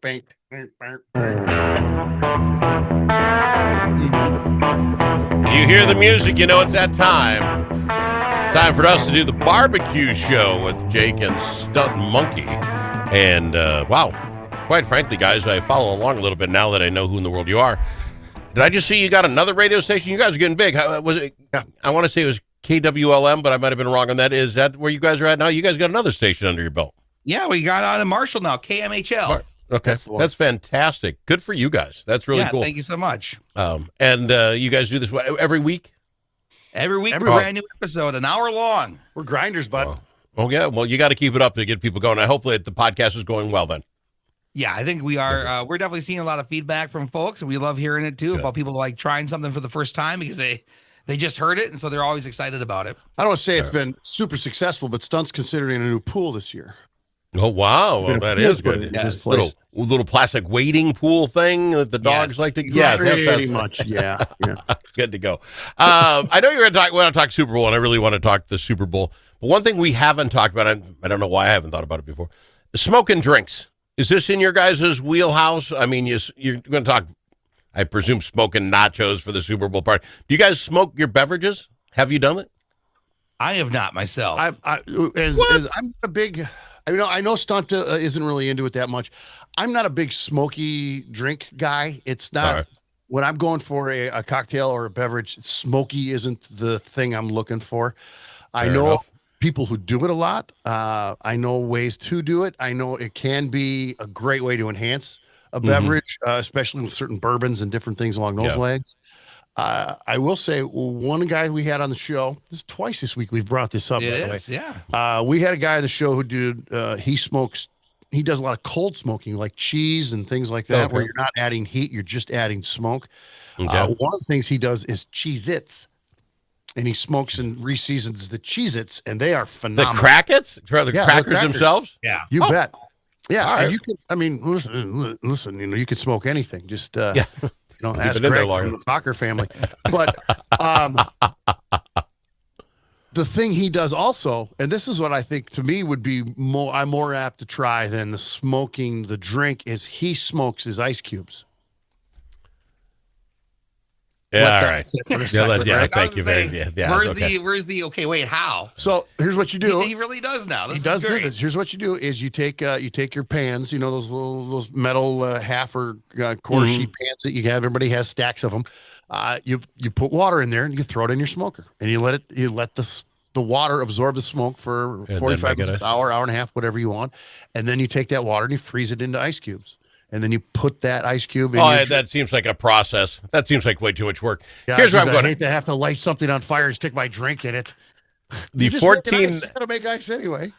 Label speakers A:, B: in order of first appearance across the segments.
A: You hear the music, you know it's that time. Time for us to do the barbecue show with Jake and Stunt Monkey. And, wow, quite frankly, guys, I follow along a little bit now that I know who in the world you are. Did I just see you got another radio station? You guys are getting big. How, was it? Yeah. I want to say it was KWLM, but I might have been wrong on that. Is that where you guys are at now? You guys got another station under your belt.
B: Yeah, we got out in Marshall now, KMHL.
A: Okay, that's fantastic. Good for you guys. That's really cool.
B: Thank you so much.
A: And you guys do this every week?
B: Every week, brand new episode, an hour long.
C: We're grinders, bud.
A: Oh yeah. Well, you got to keep it up to get people going. Hopefully, the podcast is going well then.
B: Yeah, I think we are. We're definitely seeing a lot of feedback from folks, and we love hearing it too about people like trying something for the first time because they just heard it, and so they're always excited about it.
C: I don't want to say it's been super successful, but Stunt's considering a new pool this year.
A: Oh wow! Well, that is good.
C: Yes.
A: Little plastic wading pool thing that the dogs like to.
C: Yeah, pretty much. Yeah.
A: Good to go. I know you're going to talk Super Bowl, and I really want to talk the Super Bowl. But one thing we haven't talked about, I don't know why I haven't thought about it before, smoking drinks. Is this in your guys' wheelhouse? I mean, you're going to talk, I presume, smoking nachos for the Super Bowl party. Do you guys smoke your beverages? Have you done it?
B: I have not myself.
C: I'm a big. I know Stunt isn't really into it that much. I'm not a big smoky drink guy. It's not when I'm going for a cocktail or a beverage. Smoky isn't the thing I'm looking for. I know people who do it a lot. I know ways to do it. I know it can be a great way to enhance a beverage, especially with certain bourbons and different things along those legs. I will say one guy we had on the show, this is twice this week we've brought this up. We had a guy on the show who he does a lot of cold smoking, like cheese and things like that, where you're not adding heat, you're just adding smoke. One of the things he does is Cheez-Its, and he smokes and re-seasons the Cheez-Its, and they are phenomenal.
A: The crackets? The crackers themselves?
B: Yeah.
C: You bet. Yeah. And you can, listen, you can smoke anything. Just, ask Greg from the Fokker family. But the thing he does also, and this is what I think to me would be I'm more apt to try than the smoking the drink, is he smokes his ice cubes.
A: Yeah, all right.
B: Thank you very much. Where's the wait, how?
C: So here's what you do.
B: He really does now.
C: He does do this. Here's what you do is you take your pans, those metal half or quarter sheet pans that you have. Everybody has stacks of them. You put water in there and you throw it in your smoker, and you let the water absorb the smoke for 45 minutes, hour and a half, whatever you want. And then you take that water and you freeze it into ice cubes. And then you put that ice cube in.
A: That seems like a process. That seems like way too much work.
C: Yeah, here's where I'm going. I hate to have to light something on fire and stick my drink in it.
A: The 14.
C: You gotta make ice anyway.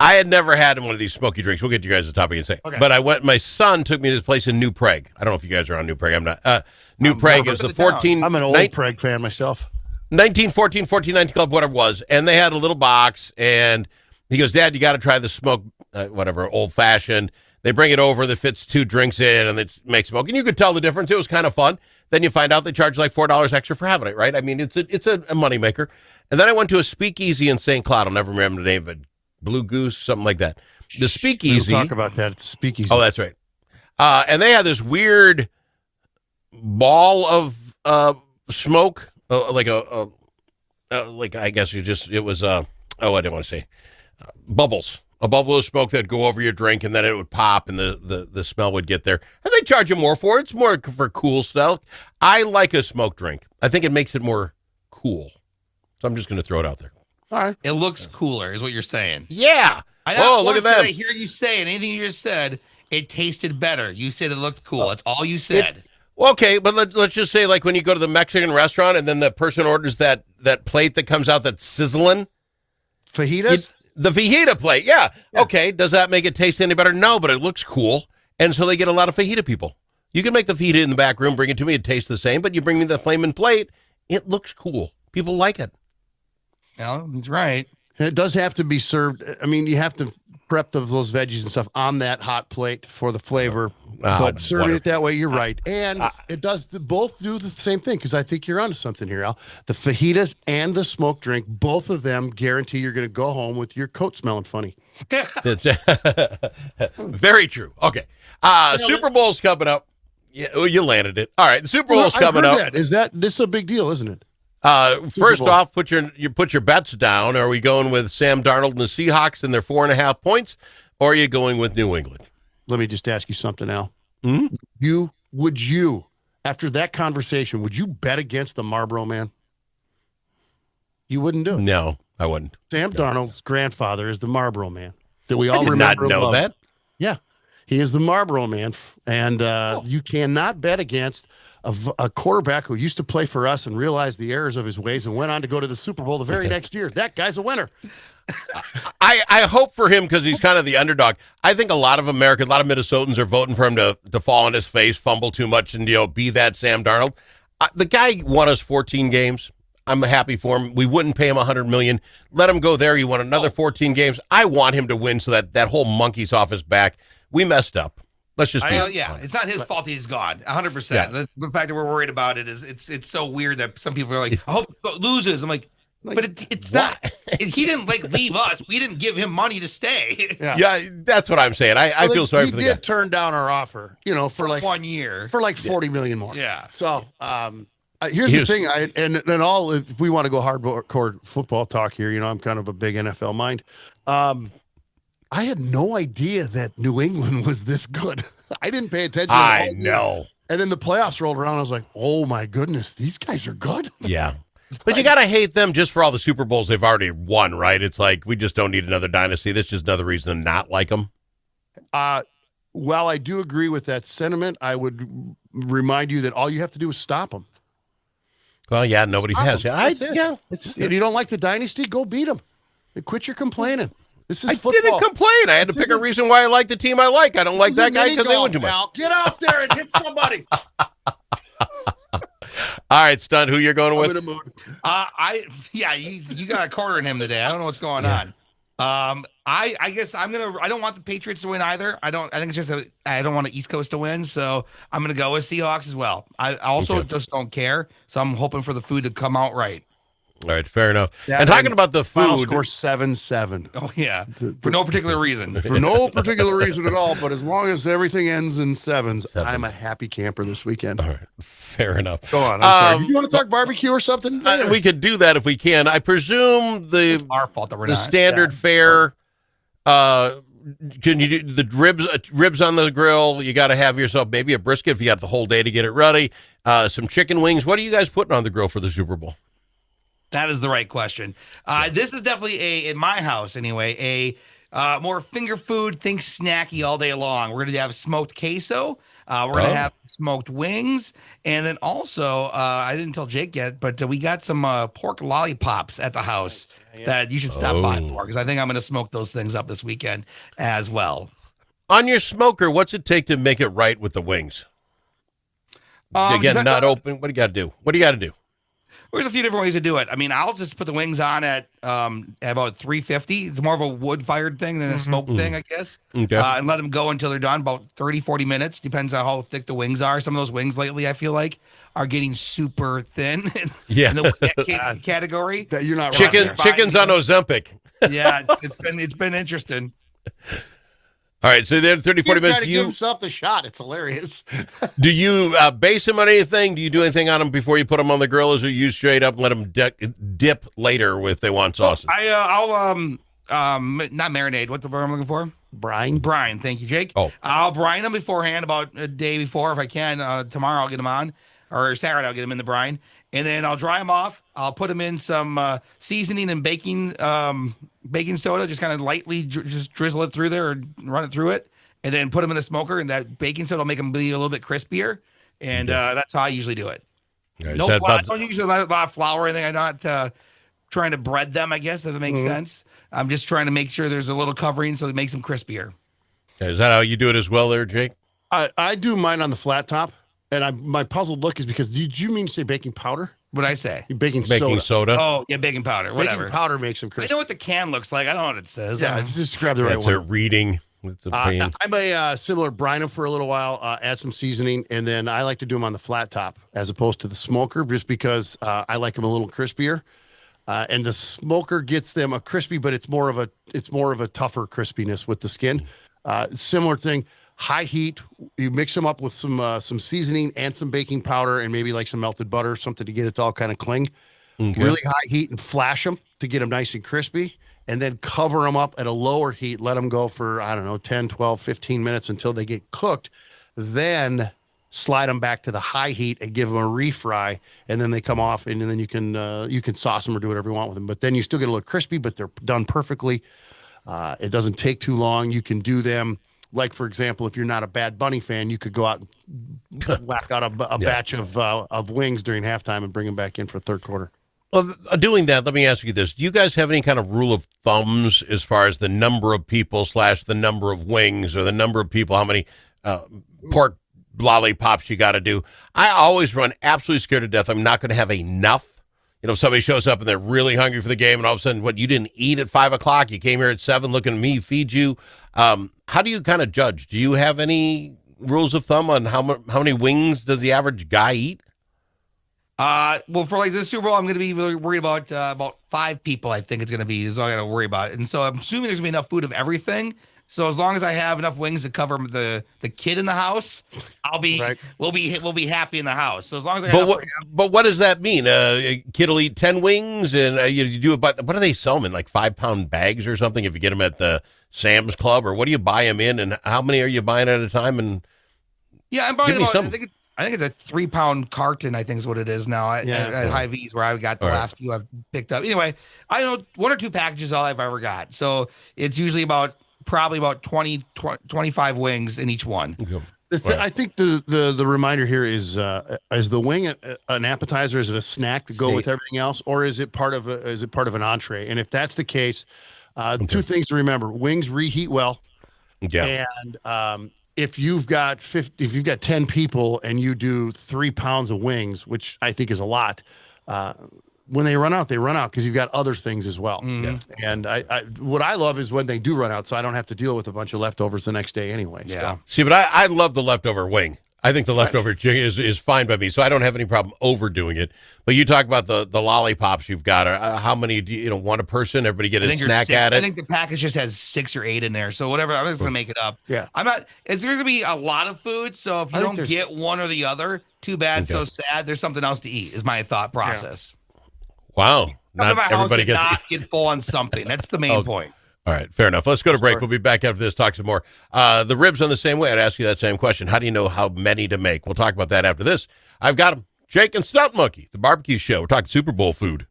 A: I had never had one of these smoky drinks. We'll get to you guys the topic in a second. Okay. But my son took me to this place in New Prague. I don't know if you guys are on New Prague. I'm not. New Prague is the 14.
C: I'm an old Prague fan myself.
A: 1419 Club, whatever it was. And they had a little box. And he goes, Dad, you got to try the smoke, old fashioned. They bring it over that fits 2 drinks in and it makes smoke. And you could tell the difference. It was kind of fun. Then you find out they charge like $4 extra for having it, right? I mean, it's a moneymaker. And then I went to a speakeasy in St. Cloud. I'll never remember the name of it. Blue Goose, something like that. The speakeasy.
C: We'll talk about that. It's a speakeasy.
A: Oh, that's right. And they had this weird ball of smoke, like I guess it was I didn't want to say bubbles. A bubble of smoke that'd go over your drink, and then it would pop, and the smell would get there. And they charge you more for it. It's more for cool stuff. I like a smoke drink. I think it makes it more cool. So I'm just going to throw it out there.
B: All right. It looks cooler, is what you're saying.
A: Yeah. Look at that.
B: I hear you say, and anything you just said, it tasted better. You said it looked cool. That's all you said.
A: Okay, but let's just say, like when you go to the Mexican restaurant, and then the person orders that plate that comes out that's sizzling.
C: Fajitas?
A: The fajita plate, yeah. Okay, does that make it taste any better? No, but it looks cool, and so they get a lot of fajita people. You can make the fajita in the back room, bring it to me, it tastes the same, but you bring me the flaming plate, it looks cool. People like it.
B: Well, he's right.
C: It does have to be served. I mean, you have to prep those veggies and stuff on that hot plate for the flavor.
A: Oh,
C: But serving
A: whatever.
C: it that way, you're right. And it does both do the same thing, because I think you're onto something here, Al. The fajitas and the smoked drink, both of them guarantee you're going to go home with your coat smelling funny.
A: Very true. Okay. Super Bowl's coming up. Yeah, well, you landed it. All right. The Super Bowl's coming up.
C: This is a big deal, isn't it?
A: First off, put your bets down. Are we going with Sam Darnold and the Seahawks and their 4.5 points, or are you going with New England?
C: Let me just ask you something, Al.
A: Mm-hmm.
C: Would you, after that conversation, would you bet against the Marlboro Man? You wouldn't do it.
A: No, I wouldn't.
C: Sam Darnold's grandfather is the Marlboro Man. That we
A: I
C: all
A: did
C: remember.
A: not know that.
C: Yeah, he is the Marlboro Man, and you cannot bet against a quarterback who used to play for us and realized the errors of his ways and went on to go to the Super Bowl the very next year. That guy's a winner.
A: I hope for him because he's kind of the underdog. I think a lot of Minnesotans are voting for him to fall on his face, fumble too much, and be that Sam Darnold. The guy won us 14 games. I'm happy for him. We wouldn't pay him $100 million. Let him go there. He won another 14 games. I want him to win so that whole monkey's off his back. We messed up. Let's just
B: it's not his fault he's gone. 100%.
A: Yeah.
B: The fact that we're worried about it is it's so weird that some people are like, I hope it loses. I'm like, but it's not. He didn't leave us. We didn't give him money to stay.
A: Yeah, that's what I'm saying. I feel sorry for the guy.
C: He did turn down our offer, for like
B: 1 year,
C: for like $40 million more.
B: Yeah.
C: So here's the thing. If we want to go hardcore football talk here, I'm kind of a big NFL mind. I had no idea that New England was this good. I didn't pay attention.
A: I know.
C: And then the playoffs rolled around. I was like, oh my goodness, these guys are good.
A: Yeah. But you got to hate them just for all the Super Bowls they've already won, right? It's like, we just don't need another dynasty. That's just another reason to not like them.
C: While I do agree with that sentiment, I would remind you that all you have to do is stop them.
A: Well, yeah, nobody has.
C: Yeah. If you don't like the dynasty, go beat them. And quit your complaining. This is football.
A: Didn't complain. I had to pick a reason why I like the team I like. I don't like that guy because they win too much.
C: Al, get out there and hit somebody.
A: All right, Stunt, who you're going with?
C: I'm in a mood.
B: You got a corner in him today. I don't know what's going on. I guess I don't want the Patriots to win either. I think it's just I don't want the East Coast to win, so I'm gonna go with Seahawks as well. I also just don't care, so I'm hoping for the food to come out right.
A: All right, fair enough. And talking about the
C: Final
A: food,
C: score 7-7.
B: Oh yeah, for no particular reason.
C: For no particular reason at all, but as long as everything ends in sevens, I'm a happy camper this weekend.
A: all right, fair enough.
C: Go on. I'm sorry. You want to talk barbecue or something?
A: We could do that if we can. I presume
B: It's our fault that we're
A: the
B: not.
A: standard fare. Can you do the ribs on the grill? You got to have yourself maybe a brisket if you got the whole day to get it ready. Some chicken wings. What are you guys putting on the grill for the Super Bowl?
B: That is the right question. This is definitely in my house anyway, a more finger food, think snacky all day long. We're going to have smoked queso. We're going to have smoked wings. And then also, I didn't tell Jake yet, but we got some pork lollipops at the house that you should stop by for, because I think I'm going to smoke those things up this weekend as well.
A: On your smoker, what's it take to make it right with the wings? Again, not open. What do you got to do? What do you got to do?
B: There's a few different ways to do it. I mean, I'll just put the wings on at about 350. It's more of a wood-fired thing than a smoked thing, I guess.
A: Okay.
B: And let them go until they're done, about 30, 40 minutes. Depends on how thick the wings are. Some of those wings lately, I feel like, are getting super thin
A: Yeah.
B: in the category.
C: That you're not
A: Chickens on Ozempic.
B: Yeah, it's been interesting.
A: All right, so then 30, 40 minutes.
C: Trying to give himself the shot. It's hilarious.
A: Do you base them on anything? Do you do anything on them before you put them on the grill, or do you straight up and let them dip later if they want sauces?
B: I'll not marinade. What's the word I'm looking for?
C: Brine.
B: Thank you, Jake.
A: Oh.
B: I'll brine them beforehand, about a day before if I can. Tomorrow I'll get them on, or Saturday I'll get them in the brine, and then I'll dry them off. I'll put them in some seasoning and baking soda, just kind of lightly just drizzle it through there or run it through it, and then put them in the smoker, and that baking soda will make them be a little bit crispier, and that's how I usually do it.
A: Right,
B: No flour. I don't usually a lot of flour or anything. I'm not trying to bread them, I guess, if it makes sense. I'm just trying to make sure there's a little covering so it makes them crispier.
A: Is that how you do it as well there, Jake?
C: I do mine on the flat top, and my puzzled look is because, did you mean to say baking powder?
B: What'd I say?
C: Baking
A: soda.
B: Oh, yeah, baking powder. Whatever.
C: Baking powder makes them crispy.
B: I know what the can looks like. I don't know what it says.
C: Yeah, just grab the right
A: That's
C: one.
A: a reading. It's a pain.
C: I may similar brine them for a little while, add some seasoning, and then I like to do them on the flat top as opposed to the smoker, just because I like them a little crispier. And the smoker gets them a crispy, but it's more of a tougher crispiness with the skin. Similar thing, high heat. You mix them up with some seasoning and some baking powder and maybe like some melted butter, something to get it to all kind of cling. Okay. Really high heat and flash them to get them nice and crispy. And then cover them up at a lower heat, let them go for, 10, 12, 15 minutes until they get cooked. Then slide them back to the high heat and give them a refry, and then they come off, and then you can sauce them or do whatever you want with them. But then you still get a little crispy, but they're done perfectly. It doesn't take too long. You can do them, like, for example, if you're not a Bad Bunny fan, you could go out and whack out a batch of wings during halftime and bring them back in for third quarter.
A: Well, doing that, let me ask you this. Do you guys have any kind of rule of thumbs as far as the number of people / the number of wings or the number of people, how many pork lollipops you got to do? I always run absolutely scared to death. I'm not going to have enough. If somebody shows up and they're really hungry for the game and all of a sudden, you didn't eat at 5 o'clock, you came here at 7 looking at me, feed you. How do you kind of judge? Do you have any rules of thumb on how many wings does the average guy eat?
B: Well, for like this Super Bowl, I'm going to be really worried about 5 people. I think it's going to be is all I got to worry about. And so I'm assuming there's going to be enough food of everything. So as long as I have enough wings to cover the kid in the house, we'll be happy in the house. So as long as I have
A: but what does that mean? A kid will eat 10 wings and you do it, but what do they sell them in, like 5-pound bags or something? If you get them at the Sam's Club, or what do you buy them in, and how many are you buying at a time? And
B: yeah, I'm buying I think it's a 3-pound carton, I think is what it is now at Hy-Vee's, where I got the last few I've picked up. Anyway, I know 1 or 2 packages all I've ever got. So it's usually probably about 25 wings in each one.
A: Okay.
C: I think the reminder here is the wing an appetizer? Is it a snack to go with everything else, or is it part of an entree? And if that's the case, 2 things to remember: wings reheat well.
A: Yeah.
C: And if you've got 10 people and you do 3 pounds of wings, which I think is a lot, when they run out because you've got other things as well.
B: Mm-hmm.
C: And what I love is when they do run out, so I don't have to deal with a bunch of leftovers the next day anyway.
B: Yeah.
C: So.
A: See, but I love the leftover wing. I think the leftover chicken is fine by me, so I don't have any problem overdoing it. But you talk about the lollipops you've got. How many do you want a person? Everybody get a snack at it?
B: I think the package just has 6 or 8 in there. So whatever, I'm just going to make it up.
C: Yeah.
B: It's going to be a lot of food. So if you don't get one or the other, too bad, so sad. There's something else to eat is my thought process.
A: Yeah. Wow.
B: Not everybody gets get full on something. That's the main point.
A: All right, fair enough. Let's go to break. We'll be back after this, talk some more. The ribs on the same way. I'd ask you that same question. How do you know how many to make? We'll talk about that after this. I've got them. Jake and Stunt Monkey, the barbecue show. We're talking Super Bowl food.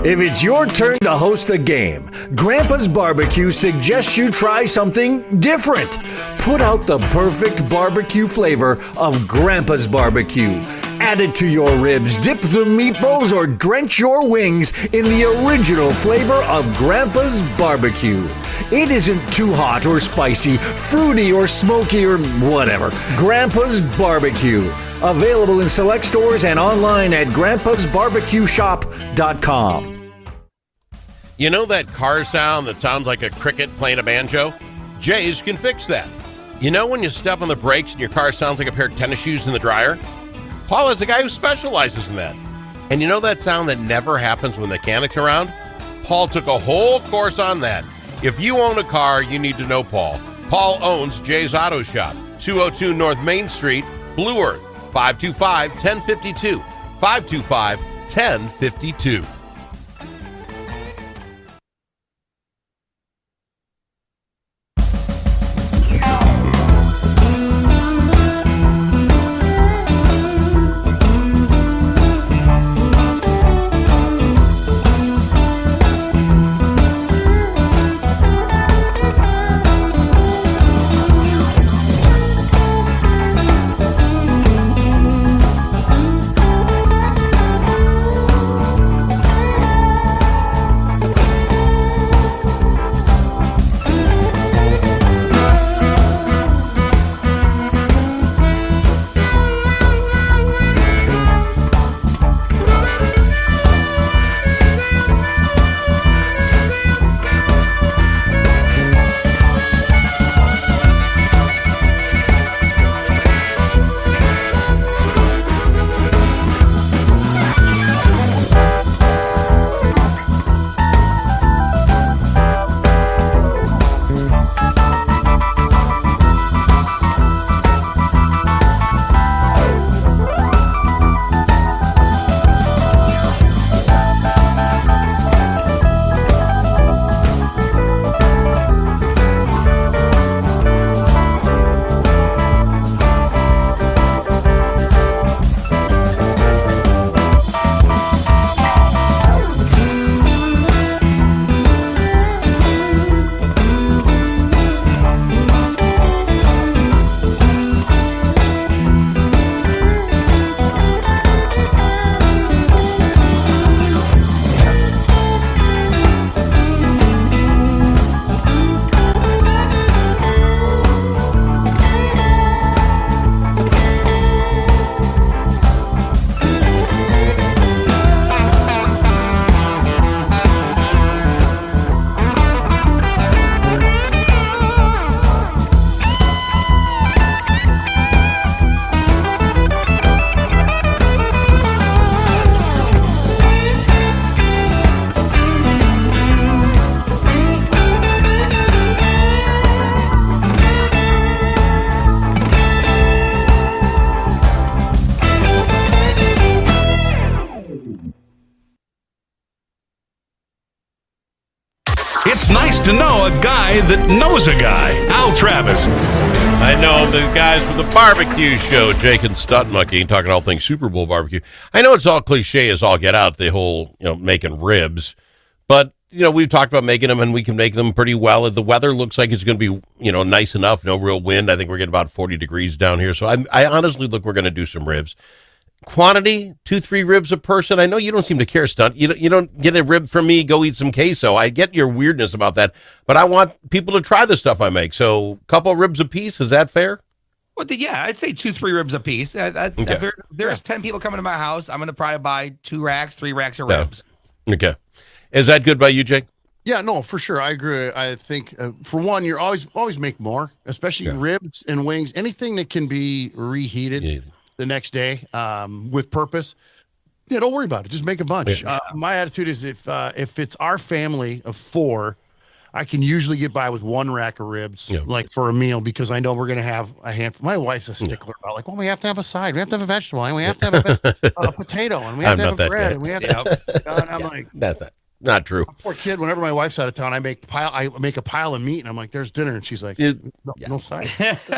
D: If it's your turn to host a game, Grandpa's Barbecue suggests you try something different. Put out the perfect barbecue flavor of Grandpa's Barbecue. Add it to your ribs, dip the meatballs, or drench your wings in the original flavor of Grandpa's Barbecue. It isn't too hot or spicy, fruity or smoky or whatever. Grandpa's Barbecue. Available in select stores and online at grandpasbarbecueshop.com.
A: You know that car sound that sounds like a cricket playing a banjo? Jay's can fix that. You know when you step on the brakes and your car sounds like a pair of tennis shoes in the dryer? Paul is the guy who specializes in that. And you know that sound that never happens when the mechanic's around? Paul took a whole course on that. If you own a car, you need to know Paul. Paul owns Jay's Auto Shop, 202 North Main Street, Blue Earth, 525-1052, 525-1052.
E: nice to know a guy that knows a guy. Al Travis.
A: I know the guys from the barbecue show, Jake and Stunt Monkey, talking all things Super Bowl barbecue. I know it's all cliche as all get out, the whole, making ribs. But, we've talked about making them, and we can make them pretty well. The weather looks like it's going to be, nice enough. No real wind. I think we're getting about 40 degrees down here. So I honestly look, we're going to do some ribs. Quantity, 2-3 ribs a person. I know you don't seem to care, Stunt. You don't get a rib from me, go eat some queso. I get your weirdness about that, but I want people to try the stuff I make. So a couple of ribs a piece, is that fair?
B: Well, yeah, I'd say 2-3 ribs a piece.
A: Okay.
B: If there's 10 people coming to my house, I'm going to probably buy 3 racks of ribs.
A: Okay. Is that good by you, Jake?
C: Yeah, no, for sure. I agree. I think, for one, you're always make more, especially ribs and wings, anything that can be reheated the next day with purpose. Yeah, don't worry about it. Just make a bunch. My attitude is if it's our family of 4, I can usually get by with 1 rack of ribs, like for a meal, because I know we're going to have a handful. My wife's a stickler about we have to have a side. We have to have a vegetable, and we have to have a potato, and we have to have a bread, and we have to. And I'm like,
A: that's not true.
C: Poor kid. Whenever my wife's out of town, I make a pile of meat, and I'm like, "There's dinner," and she's like, "No side."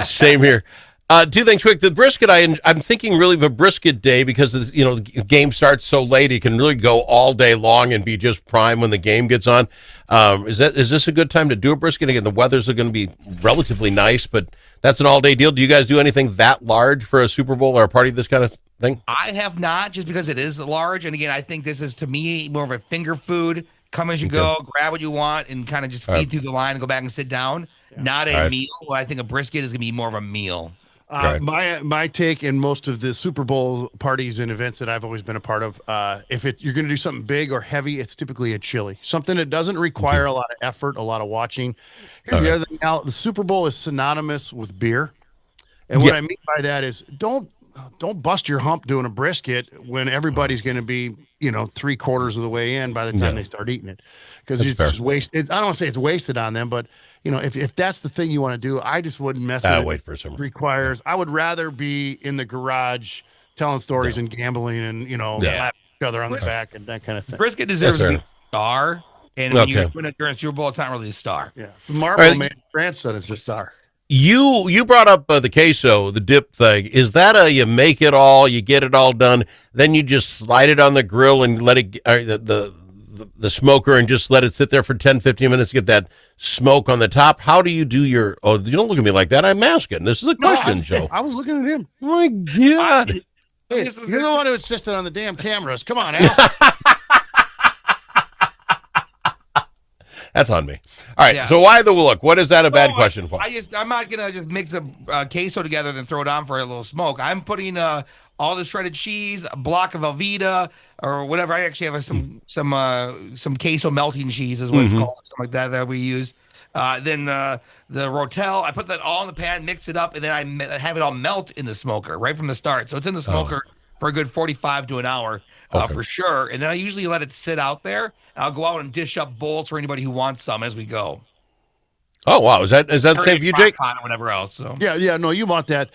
A: Same here. 2 things quick. The brisket, I'm thinking really of a brisket day because the game starts so late. It can really go all day long and be just prime when the game gets on. Is this a good time to do a brisket? Again, the weather's going to be relatively nice, but that's an all day deal. Do you guys do anything that large for a Super Bowl or a party, this kind of thing?
B: I have not, just because it is large. And again, I think this is, to me, more of a finger food. Come as you go, grab what you want, and kind of just feed through the line and go back and sit down. Not a meal. I think a brisket is going to be more of a meal.
C: My take in most of the Super Bowl parties and events that I've always been a part of, if you're going to do something big or heavy, it's typically a chili, something that doesn't require a lot of effort, a lot of watching. Here's the other thing. Now, the Super Bowl is synonymous with beer, and what I mean by that is don't bust your hump doing a brisket when everybody's going to be 3/4 of the way in by the time they start eating it, because it's just wasted. I don't want to say it's wasted on them, but if that's the thing you want to do, I just wouldn't mess with it.
A: Wait for some.
C: Requires. I would rather be in the garage telling stories and gambling and slap each other on the back and that kind of thing.
B: Brisket deserves to be a star, and when you win it during Super Bowl, it's not really a star.
C: Yeah, the Marble Man grandson is a star.
A: You brought up the queso, the dip thing. Is that you make it all, you get it all done, then you just slide it on the grill and let it the smoker and just let it sit there for 10-15 minutes to get that smoke on the top? How do you do your? Oh, you don't look at me like that. I'm asking. This is a question, Joe.
C: I was looking at him.
A: Oh my God!
C: Hey, you're the one who insisted on the damn cameras. Come on, Al.
A: That's on me. All right. So why the look? What is that a bad question for?
B: I'm not gonna just mix a queso together and throw it on for a little smoke. I'm putting all the shredded cheese, a block of Velveeta or whatever. I actually have some queso melting cheese is what it's called, something like that we use. Then the Rotel, I put that all in the pan, mix it up, and then I have it all melt in the smoker right from the start. So it's in the smoker for a good 45 to an hour for sure. And then I usually let it sit out there. I'll go out and dish up bowls for anybody who wants some as we go.
A: Oh wow, is that the same for you, Jake?
B: Or whatever else. So
C: yeah, no, you want that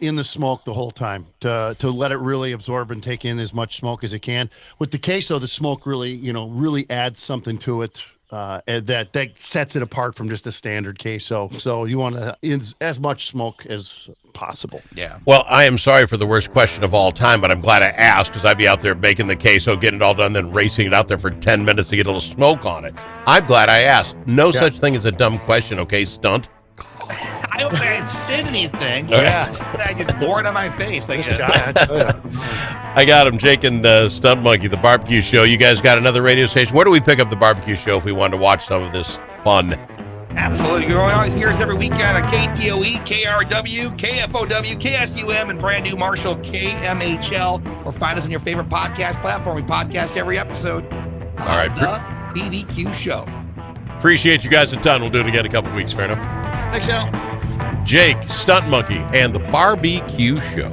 C: in the smoke the whole time to let it really absorb and take in as much smoke as it can. With the queso, the smoke really adds something to it that sets it apart from just a standard queso. So you want as much smoke as possible.
B: Yeah.
A: Well, I am sorry for the worst question of all time, but I'm glad I asked, because I'd be out there baking the queso, getting it all done, then racing it out there for 10 minutes to get a little smoke on it. I'm glad I asked. No such thing as a dumb question, okay, Stunt?
B: I don't think I said anything.
A: Yeah.
B: I get bored on my face. Like,
A: I got him, Jake and Stunt Monkey, the barbecue show. You guys got another radio station. Where do we pick up the barbecue show if we wanted to watch some of this fun?
B: Absolutely. You're always hear us every weekend on KPOE, KRW, KFOW, KSUM, and brand new Marshall KMHL. Or find us on your favorite podcast platform. We podcast every episode.
A: All right.
B: The BBQ show.
A: Appreciate you guys a ton. We'll do it again in a couple weeks. Fair enough?
C: Thanks, Al.
A: Jake, Stunt Monkey, and the barbecue show.